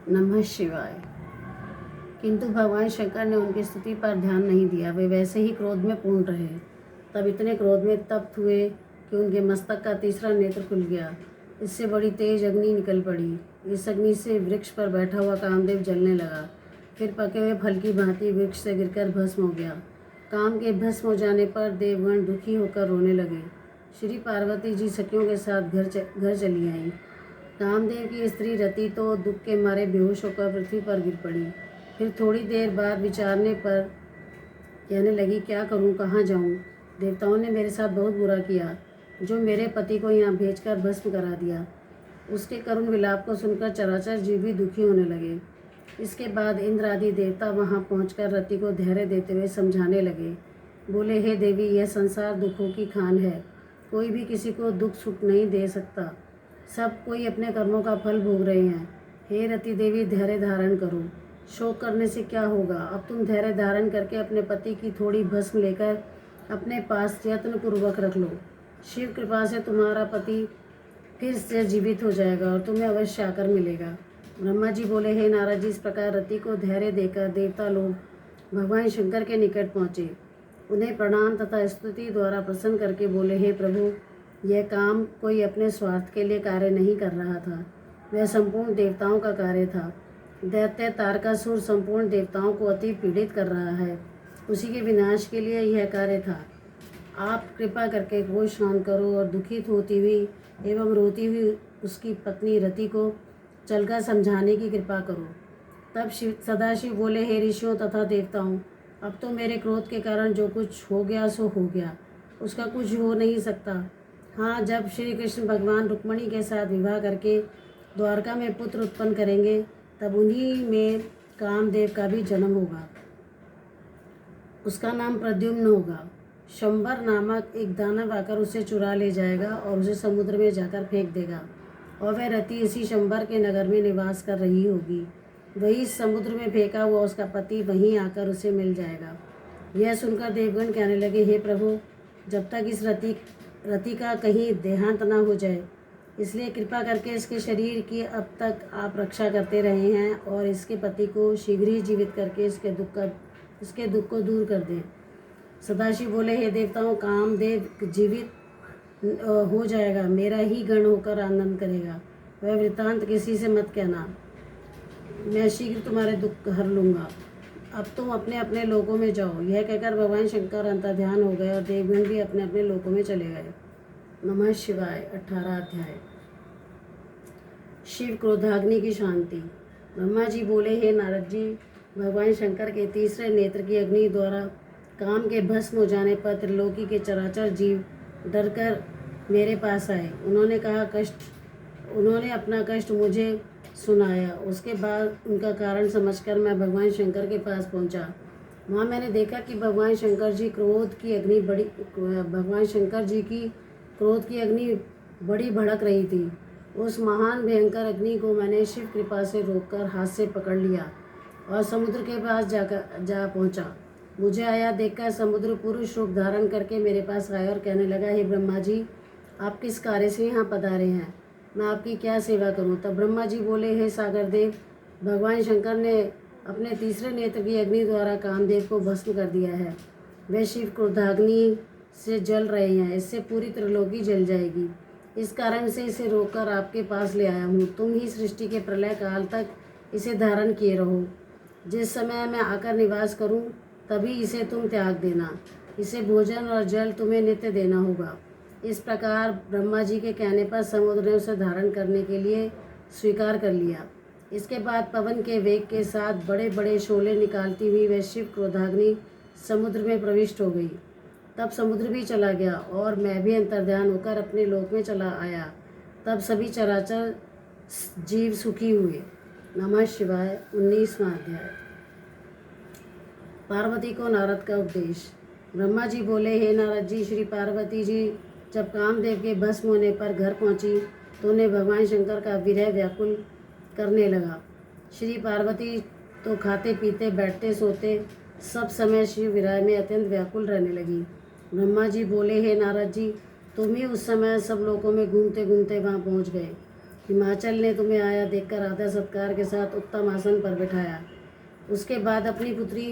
नमः शिवाय। किंतु भगवान शंकर ने उनकी स्तुति पर ध्यान नहीं दिया। वे वैसे ही क्रोध में पूर्ण रहे। तब इतने क्रोध में तप्त हुए कि उनके मस्तक का तीसरा नेत्र खुल गया। इससे बड़ी तेज अग्नि निकल पड़ी। इस अग्नि से वृक्ष पर बैठा हुआ कामदेव जलने लगा। फिर पके हुए फल की भांति वृक्ष से गिरकर भस्म हो गया। काम के भस्म हो जाने पर देवगण दुखी होकर रोने लगे। श्री पार्वती जी सखियों के साथ घर चली आईं। कामदेव की स्त्री रति तो दुख के मारे बेहोश होकर पृथ्वी पर गिर पड़ी। फिर थोड़ी देर बाद विचारने पर कहने लगी, क्या करूं, कहाँ जाऊं? देवताओं ने मेरे साथ बहुत बुरा किया, जो मेरे पति को यहाँ भेजकर भस्म करा दिया। उसके करुण विलाप को सुनकर चराचर जीव भी दुखी होने लगे। इसके बाद इंद्र आदि देवता वहाँ पहुंचकर रति को धैर्य देते हुए समझाने लगे। बोले, हे देवी, यह संसार दुखों की खान है। कोई भी किसी को दुख सुख नहीं दे सकता। सब कोई अपने कर्मों का फल भोग रहे हैं। हे रति देवी, धैर्य धारण करो। शोक करने से क्या होगा? अब तुम धैर्य धारण करके अपने पति की थोड़ी भस्म लेकर अपने पास यत्न पूर्वक रख लो। शिव कृपा से तुम्हारा पति फिर से जीवित हो जाएगा और तुम्हें अवश्य आकर मिलेगा। ब्रह्मा जी बोले, हे नारद जी, इस प्रकार रति को धैर्य देकर देवता लोग भगवान शंकर के निकट पहुँचे। उन्हें प्रणाम तथा स्तुति द्वारा प्रसन्न करके बोले, हे प्रभु, यह काम कोई अपने स्वार्थ के लिए कार्य नहीं कर रहा था। वह संपूर्ण देवताओं का कार्य था। दैत्य तारकासुर संपूर्ण देवताओं को अति पीड़ित कर रहा है। उसी के विनाश के लिए यह कार्य था। आप कृपा करके क्रोध शांत करो और दुखित होती हुई एवं रोती हुई उसकी पत्नी रति को चलकर समझाने की कृपा करो। तब सदाशिव बोले, हे ऋषियों तथा देवताओं, अब तो मेरे क्रोध के कारण जो कुछ हो गया सो हो गया। उसका कुछ हो नहीं सकता। हाँ, जब श्री कृष्ण भगवान रुक्मिणी के साथ विवाह करके द्वारका में पुत्र उत्पन्न करेंगे, तब उन्हीं में कामदेव का भी जन्म होगा। उसका नाम प्रद्युम्न होगा। शंबर नामक एक दानव आकर उसे चुरा ले जाएगा और उसे समुद्र में जाकर फेंक देगा, और वह रति इसी शंबर के नगर में निवास कर रही होगी। वही समुद्र में फेंका हुआ उसका पति वहीं आकर उसे मिल जाएगा। यह सुनकर देवगण कहने लगे, हे प्रभु, जब तक इस रति का कहीं देहांत न हो जाए, इसलिए कृपा करके इसके शरीर की अब तक आप रक्षा करते रहे हैं और इसके पति को शीघ्र ही जीवित करके इसके दुख को दूर कर दें। सदाशिव बोले, हे देवताओं, कामदेव जीवित हो जाएगा, मेरा ही गण होकर आनंद करेगा। वह वृत्तांत किसी से मत कहना। मैं शीघ्र तुम्हारे दुख हर लूँगा। अब तुम अपने अपने लोकों में जाओ। यह कहकर भगवान शंकर अंतर्ध्यान हो गए और देवगण भी अपने अपने लोकों में चले गए। नमः शिवाय। 18 अध्याय। शिव क्रोधाग्नि की शांति। ब्रह्मा जी बोले, हे नारद जी, भगवान शंकर के तीसरे नेत्र की अग्नि द्वारा काम के भस्म हो जाने पर त्रिलोकी के चराचर जीव डरकर मेरे पास आए। उन्होंने अपना कष्ट मुझे सुनाया। उसके बाद उनका कारण समझकर मैं भगवान शंकर के पास पहुंचा। वहाँ मैंने देखा कि भगवान शंकर जी की क्रोध की अग्नि बड़ी भड़क रही थी। उस महान भयंकर अग्नि को मैंने शिव कृपा से रोककर हाथ से पकड़ लिया और समुद्र के पास जा पहुंचा। मुझे आया देखकर समुद्र पुरुष रूप धारण करके मेरे पास आया और कहने लगा, हे ब्रह्मा जी, आप किस कार्य से यहाँ पधारे हैं? मैं आपकी क्या सेवा करूं? तब ब्रह्मा जी बोले, हे सागर देव, भगवान शंकर ने अपने तीसरे नेत्र की अग्नि द्वारा कामदेव को भस्म कर दिया है। वे शिव क्रोधाग्नि से जल रहे हैं। इससे पूरी त्रिलोकी जल जाएगी। इस कारण से इसे रोककर आपके पास ले आया हूँ। तुम ही सृष्टि के प्रलय काल तक इसे धारण किए रहो। जिस समय मैं आकर निवास करूँ, तभी इसे तुम त्याग देना। इसे भोजन और जल तुम्हें नित्य देना होगा। इस प्रकार ब्रह्मा जी के कहने पर समुद्र ने उसे धारण करने के लिए स्वीकार कर लिया। इसके बाद पवन के वेग के साथ बड़े बड़े शोले निकालती हुई वह शिव क्रोधाग्नि समुद्र में प्रविष्ट हो गई। तब समुद्र भी चला गया और मैं भी अंतर्ध्यान होकर अपने लोक में चला आया। तब सभी चराचर जीव सुखी हुए। नमः शिवाय। 19वां अध्याय। पार्वती को नारद का उपदेश। ब्रह्मा जी बोले, हे नारद जी, श्री पार्वती जी जब कामदेव के भस्म होने पर घर पहुंची तो उन्हें भगवान शंकर का विरह व्याकुल करने लगा। श्री पार्वती तो खाते पीते बैठते सोते सब समय शिव विरह में अत्यंत व्याकुल रहने लगी। ब्रह्मा जी बोले, हे नारद जी, तुम ही उस समय सब लोगों में घूमते घूमते वहाँ पहुँच गए। हिमाचल ने तुम्हें आया देखकर आदर सत्कार के साथ उत्तम आसन पर बिठाया। उसके बाद अपनी पुत्री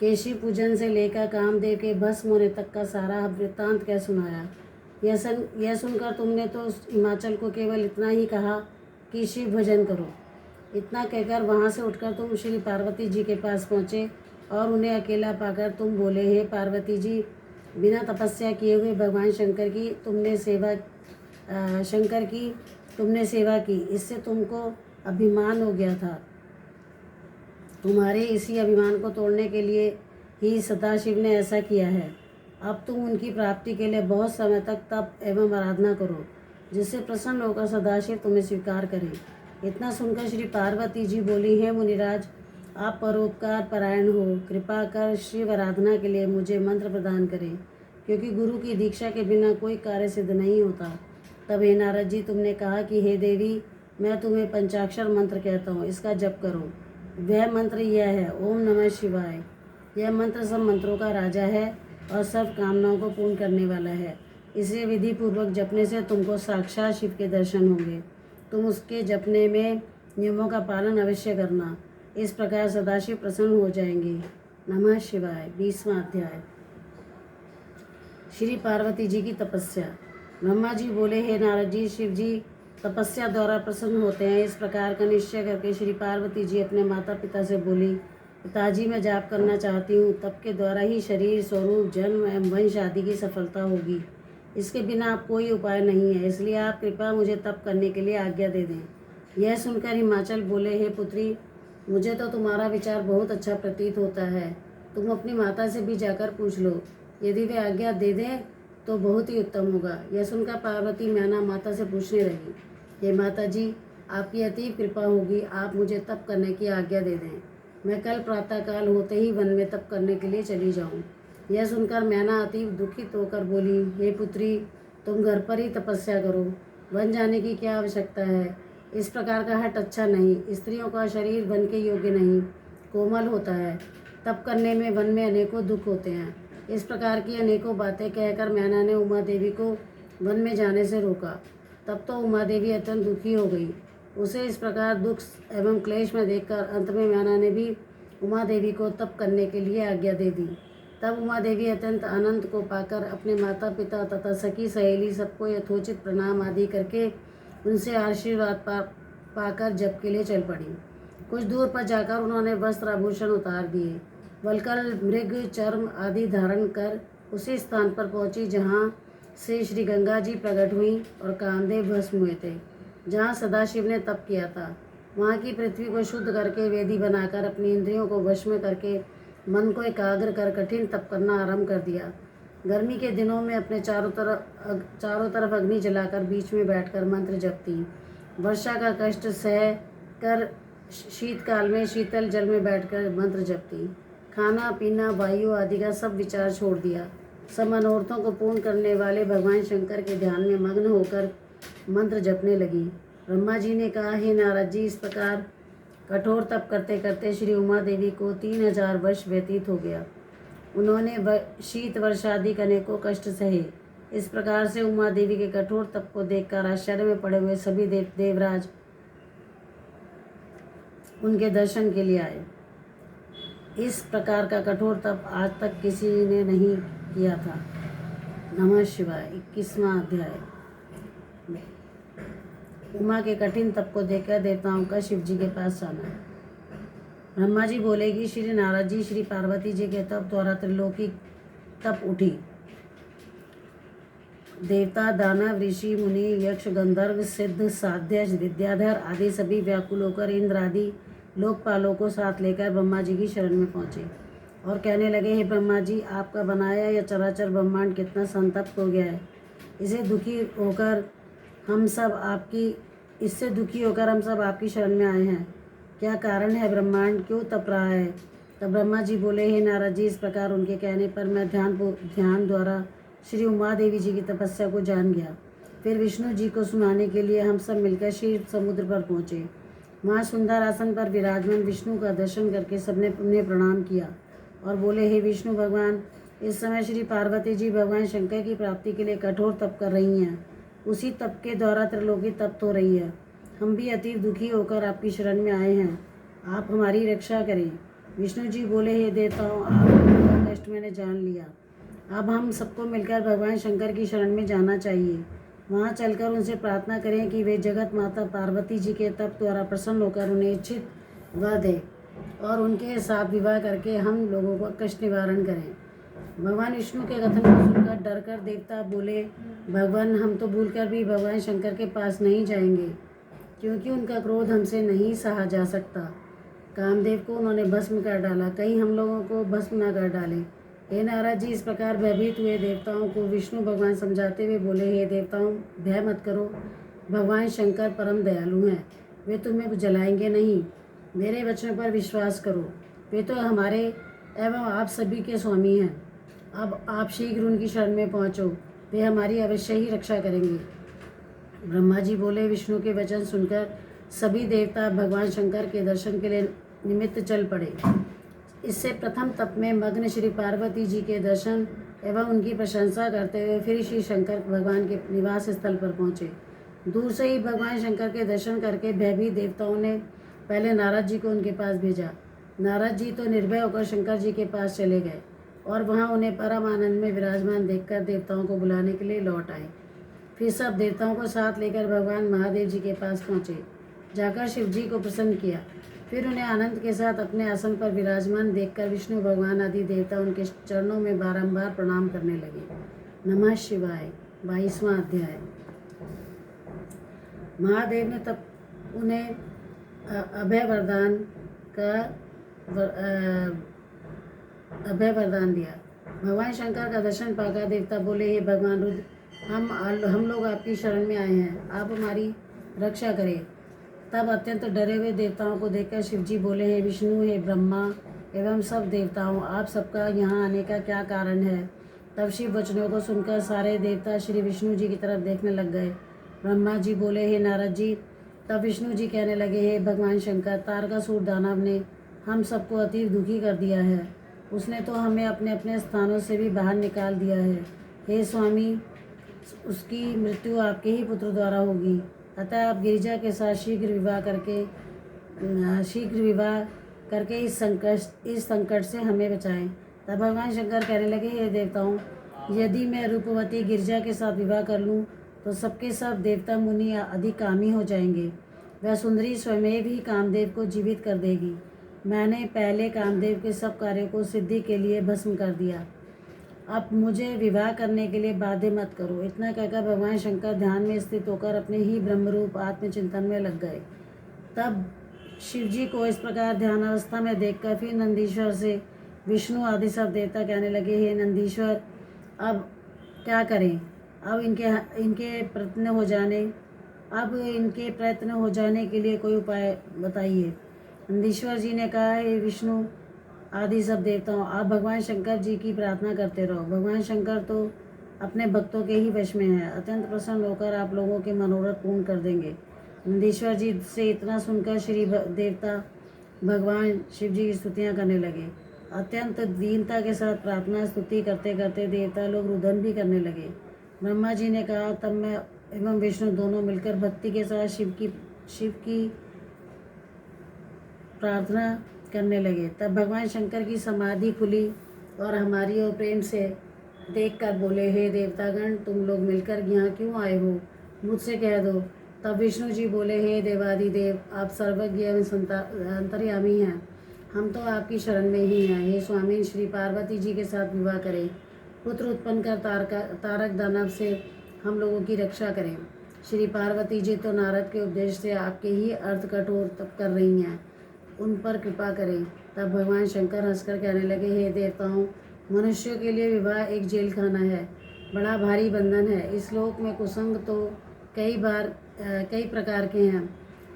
केशी पूजन से लेकर कामदेव के भस्म होने तक का सारा वृत्तांत कह सुनाया। यह सुनकर तुमने तो उस हिमाचल को केवल इतना ही कहा कि शिव भजन करो। इतना कहकर वहाँ से उठकर तुम श्री पार्वती जी के पास पहुँचे और उन्हें अकेला पाकर तुम बोले, हे पार्वती जी, बिना तपस्या किए हुए भगवान शंकर की तुमने सेवा की, इससे तुमको अभिमान हो गया था। तुम्हारे इसी अभिमान को तोड़ने के लिए ही सदाशिव ने ऐसा किया है। अब तुम उनकी प्राप्ति के लिए बहुत समय तक तप एवं आराधना करो, जिससे प्रसन्न होकर सदाशिव तुम्हें स्वीकार करें। इतना सुनकर श्री पार्वती जी बोली, हे मुनिराज, आप परोपकार परायण हो, कृपा कर शिव आराधना के लिए मुझे मंत्र प्रदान करें, क्योंकि गुरु की दीक्षा के बिना कोई कार्य सिद्ध नहीं होता। तब हे नारद जी, तुमने कहा कि हे देवी, मैं तुम्हें पंचाक्षर मंत्र कहता हूँ, इसका जप करो। वह मंत्र यह है, ओम नमः शिवाय। यह मंत्र सब मंत्रों का राजा है और सब कामनाओं को पूर्ण करने वाला है। इसे विधि पूर्वक जपने से तुमको साक्षात शिव के दर्शन होंगे। तुम उसके जपने में नियमों का पालन अवश्य करना। इस प्रकार सदाशिव प्रसन्न हो जाएंगे। नमः शिवाय। 20वां अध्याय। श्री पार्वती जी की तपस्या। ब्रह्मा जी बोले, हे नारद जी, शिव जी तपस्या द्वारा प्रसन्न होते हैं। इस प्रकार का निश्चय करके श्री पार्वती जी अपने माता पिता से बोली, पिताजी, मैं जाप करना चाहती हूँ। तप के द्वारा ही शरीर, स्वरूप, जन्म एवं वंश आदि की सफलता होगी। इसके बिना आप कोई उपाय नहीं है, इसलिए आप कृपया मुझे तप करने के लिए आज्ञा दे दें। यह सुनकर हिमाचल बोले, हे पुत्री, मुझे तो तुम्हारा विचार बहुत अच्छा प्रतीत होता है। तुम अपनी माता से भी जाकर पूछ लो, यदि वे आज्ञा दे दें तो बहुत ही उत्तम होगा। यह सुनकर पार्वती मैना माता से पूछने लगी, हे माता जी, आपकी अति कृपा होगी, आप मुझे तप करने की आज्ञा दे दें। मैं कल प्रातःकाल होते ही वन में तप करने के लिए चली जाऊँ। यह सुनकर मैना अति दुखित होकर बोली, हे पुत्री, तुम घर पर ही तपस्या करो, वन जाने की क्या आवश्यकता है। इस प्रकार का हट अच्छा नहीं। स्त्रियों का शरीर वन के योग्य नहीं, कोमल होता है। तप करने में वन में अनेकों दुख होते हैं। इस प्रकार की अनेकों बातें कहकर मैना ने उमा देवी को वन में जाने से रोका। तब तो उमा देवी अत्यंत दुखी हो गई। उसे इस प्रकार दुख एवं क्लेश में देखकर अंत में मैना ने भी उमा देवी को तप करने के लिए आज्ञा दे दी। तब उमा देवी अत्यंत आनंद को पाकर अपने माता पिता तथा सखी सहेली सबको यथोचित प्रणाम आदि करके उनसे आशीर्वाद पाकर जप के लिए चल पड़ी। कुछ दूर पर जाकर उन्होंने वस्त्र आभूषण उतार दिए, वलकल, मृग, चर्म आदि धारण कर उसी स्थान पर पहुंची जहां से श्री गंगा जी प्रकट हुई और कामदेव भस्म हुए थे, जहां सदाशिव ने तप किया था। वहां की पृथ्वी को शुद्ध करके वेदी बनाकर अपनी इंद्रियों को वश में करके मन को एकाग्र कर कठिन तप करना आरंभ कर दिया। गर्मी के दिनों में अपने चारों तरफ अग्नि जलाकर बीच में बैठकर मंत्र जपती। वर्षा का कष्ट सह कर शीतकाल में शीतल जल में बैठकर मंत्र जपती। खाना पीना, वायु आदि का सब विचार छोड़ दिया। सब मनोरथों को पूर्ण करने वाले भगवान शंकर के ध्यान में मग्न होकर मंत्र जपने लगी। ब्रह्मा जी ने कहा, हे नारद जी, इस प्रकार कठोर तप करते करते श्री उमा देवी को 3000 वर्ष व्यतीत हो गया। उन्होंने शीत वर्षादि अनेकों कष्ट सहे। इस प्रकार से उमा देवी के कठोर तप को देखकर आश्चर्य में पड़े हुए सभी देवराज उनके दर्शन के लिए आए। इस प्रकार का कठोर तप आज तक किसी ने नहीं किया था। नमः शिवाय। 21वां अध्याय। उमा के कठिन तप को देखकर देवताओं का शिव जी के पास जाना। ब्रह्मा जी बोले कि श्री नारद जी, श्री पार्वती जी के तप द्वारा त्रिलोकी तप उठी। देवता, दानव, ऋषि, मुनि, यक्ष, गंधर्व, सिद्ध, साध्य, विद्याधर आदि सभी व्याकुल होकर इंद्र आदि लोकपालों को साथ लेकर ब्रह्मा जी की शरण में पहुँचे और कहने लगे, हे ब्रह्मा जी, आपका बनाया यह चराचर ब्रह्मांड कितना संतप्त हो गया है। इससे दुखी होकर हम सब आपकी शरण में आए हैं। क्या कारण है, ब्रह्मांड क्यों तप रहा है। तब ब्रह्मा जी बोले, हे नारद जी, इस प्रकार उनके कहने पर मैं ध्यान द्वारा श्री उमा देवी जी की तपस्या को जान गया। फिर विष्णु जी को सुनाने के लिए हम सब मिलकर क्षीर समुद्र पर पहुँचे। वहाँ सुंदर आसन पर विराजमान विष्णु का दर्शन करके सबने उन्हें प्रणाम किया और बोले, हे विष्णु भगवान, इस समय श्री पार्वती जी भगवान शंकर की प्राप्ति के लिए कठोर तप कर रही हैं। उसी तप के द्वारा त्रिलोकी तप्त हो रही है। हम भी अति दुखी होकर आपकी शरण में आए हैं, आप हमारी रक्षा करें। विष्णु जी बोले, हे देवताओं, आपका कष्ट मैंने जान लिया। अब हम सबको मिलकर भगवान शंकर की शरण में जाना चाहिए। वहाँ चलकर उनसे प्रार्थना करें कि वे जगत माता पार्वती जी के तप द्वारा प्रसन्न होकर उन्हें इच्छित वर दें और उनके साथ विवाह करके हम लोगों को कष्ट निवारण करें। भगवान विष्णु के कथन को सुनकर डर कर देवता बोले, भगवान, हम तो भूलकर भी भगवान शंकर के पास नहीं जाएंगे, क्योंकि उनका क्रोध हमसे नहीं सहा जा सकता। कामदेव को उन्होंने भस्म कर डाला, कहीं हम लोगों को भस्म न कर डाले। हे नारद जी, इस प्रकार भयभीत हुए देवताओं को विष्णु भगवान समझाते हुए बोले, हे देवताओं, भय मत करो, भगवान शंकर परम दयालु हैं, वे तुम्हें जलाएंगे नहीं। मेरे वचन पर विश्वास करो, वे तो हमारे एवं आप सभी के स्वामी हैं। अब आप शीघ्र उनकी शरण में पहुँचो, वे हमारी अवश्य ही रक्षा करेंगे। ब्रह्मा जी बोले, विष्णु के वचन सुनकर सभी देवता भगवान शंकर के दर्शन के लिए निमित्त चल पड़े। इससे प्रथम तप में मग्न श्री पार्वती जी के दर्शन एवं उनकी प्रशंसा करते हुए फिर श्री शंकर भगवान के निवास स्थल पर पहुँचे। दूर से ही भगवान शंकर के दर्शन करके भयभीत देवताओं ने पहले नारद जी को उनके पास भेजा। नारद जी तो निर्भय होकर शंकर जी के पास चले गए और वहाँ उन्हें परम आनंद में विराजमान देखकर देवताओं को बुलाने के लिए लौट आए। फिर सब देवताओं को साथ लेकर भगवान महादेव जी के पास पहुँचे, जाकर शिव जी को प्रसन्न किया। फिर उन्हें आनंद के साथ अपने आसन पर विराजमान देखकर विष्णु भगवान आदि देवता उनके चरणों में बारंबार प्रणाम करने लगे। नमः शिवाय। 22वां अध्याय। महादेव ने तब उन्हें अभय वरदान दिया। भगवान शंकर का दर्शन पाकर देवता बोले, हे भगवान रुद्र, हम लोग आपकी शरण में आए हैं, आप हमारी रक्षा करें। तब अत्यंत डरे हुए देवताओं को देखकर शिवजी बोले, हे विष्णु, हे ब्रह्मा एवं सब देवताओं, आप सबका यहाँ आने का क्या कारण है। तब शिव वचनों को सुनकर सारे देवता श्री विष्णु जी की तरफ देखने लग गए। ब्रह्मा जी बोले, हे नारद जी। तब विष्णु जी कहने लगे, हे भगवान शंकर, तारकासुर दानव ने हम सबको अति दुखी कर दिया है, उसने तो हमें अपने अपने स्थानों से भी बाहर निकाल दिया है। हे स्वामी, उसकी मृत्यु आपके ही पुत्र द्वारा होगी, अतः आप गिरिजा के साथ शीघ्र विवाह करके इस संकट से हमें बचाएं। तब भगवान शंकर कहने लगे, हे देवताओं, यदि मैं रूपवती गिरिजा के साथ विवाह कर लूं तो सबके सब देवता मुनि अधिक कामी हो जाएंगे। वह सुंदरी स्वयं ही कामदेव को जीवित कर देगी। मैंने पहले कामदेव के सब कार्यों को सिद्धि के लिए भस्म कर दिया, अब मुझे विवाह करने के लिए बाध्य मत करो। इतना कहकर भगवान शंकर ध्यान में स्थित होकर अपने ही ब्रह्मरूप आत्मचिंतन में लग गए। तब शिवजी को इस प्रकार ध्यान अवस्था में देखकर फिर नंदीश्वर से विष्णु आदि सब देवता कहने लगे, हे नंदीश्वर, अब क्या करें। अब इनके प्रयत्न हो जाने के लिए कोई उपाय बताइए। नंदीश्वर जी ने कहा, हे विष्णु आदि सब देवताओं, आप भगवान शंकर जी की प्रार्थना करते रहो। भगवान शंकर तो अपने भक्तों के ही वश में है, अत्यंत प्रसन्न होकर आप लोगों के मनोरथ पूर्ण कर देंगे। नंदीश्वर जी से इतना सुनकर श्री देवता भगवान शिव जी की स्तुतियाँ करने लगे। अत्यंत दीनता के साथ प्रार्थना स्तुति करते करते देवता लोग रुदन भी करने लगे। ब्रह्मा जी ने कहा, तब मैं एवं विष्णु दोनों मिलकर भक्ति के साथ शिव की प्रार्थना करने लगे। तब भगवान शंकर की समाधि खुली और हमारी ओर प्रेम से देखकर बोले, हे देवतागण, तुम लोग मिलकर यहाँ क्यों आए हो, मुझसे कह दो। तब विष्णु जी बोले, हे देवादिदेव, आप सर्वज्ञ एवं अंतर्यामी हैं, हम तो आपकी शरण में ही हैं। हे स्वामी, श्री पार्वती जी के साथ विवाह करें, पुत्र उत्पन्न कर तारक दानव से हम लोगों की रक्षा करें। श्री पार्वती जी तो नारद के उपदेश से आपके ही अर्थ कठोर तप कर रही हैं, उन पर कृपा करें। तब भगवान शंकर हंसकर कहने लगे, हे देवताओं, मनुष्यों के लिए विवाह एक जेल खाना है, बड़ा भारी बंधन है। इस लोक में कुसंग तो कई प्रकार के हैं,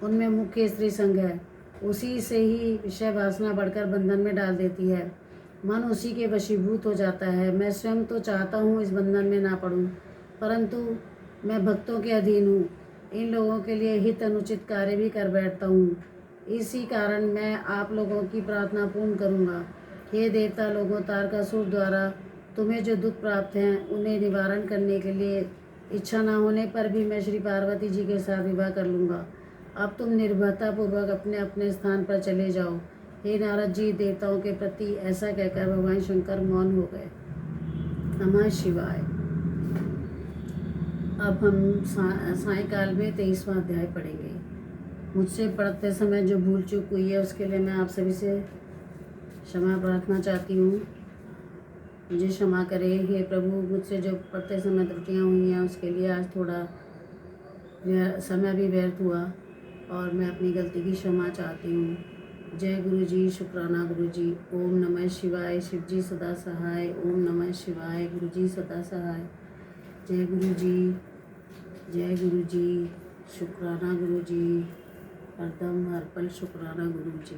उनमें मुख्य स्त्री संग है, उसी से ही विषय वासना बढ़कर बंधन में डाल देती है, मन उसी के वशीभूत हो जाता है। मैं स्वयं तो चाहता हूँ इस बंधन में ना पड़ूं, परंतु मैं भक्तों के अधीन हूँ, इन लोगों के लिए हित अनुचित कार्य भी कर बैठता हूँ, इसी कारण मैं आप लोगों की प्रार्थना पूर्ण करूँगा। हे देवता लोगों, तारकासुर द्वारा तुम्हें जो दुख प्राप्त हैं उन्हें निवारण करने के लिए इच्छा न होने पर भी मैं श्री पार्वती जी के साथ विवाह कर लूँगा। अब तुम निर्भयता पूर्वक अपने अपने स्थान पर चले जाओ। हे नारद जी, देवताओं के प्रति ऐसा कहकर भगवान शंकर मौन हो गए। नमः शिवाय। अब हम सायंकाल में 23वां अध्याय पढ़ेंगे। मुझसे पढ़ते समय जो भूल चूक हुई है उसके लिए मैं आप सभी से क्षमा प्रार्थना चाहती हूँ। मुझे क्षमा करें हे प्रभु। मुझसे जो पढ़ते समय त्रुटियाँ हुई हैं उसके लिए आज थोड़ा समय भी व्यर्थ हुआ और मैं अपनी गलती की क्षमा चाहती हूँ। जय गुरु जी, शुक्राना गुरु जी। ओम नमः शिवाय। शिव जी सदा सहाय। ओम नमः शिवाय। गुरु जी सदा सहाय। जय गुरु जी, जय गुरु जी, शुक्राना गुरु जी, हरदम हर पल शुक्राना गुरु जी।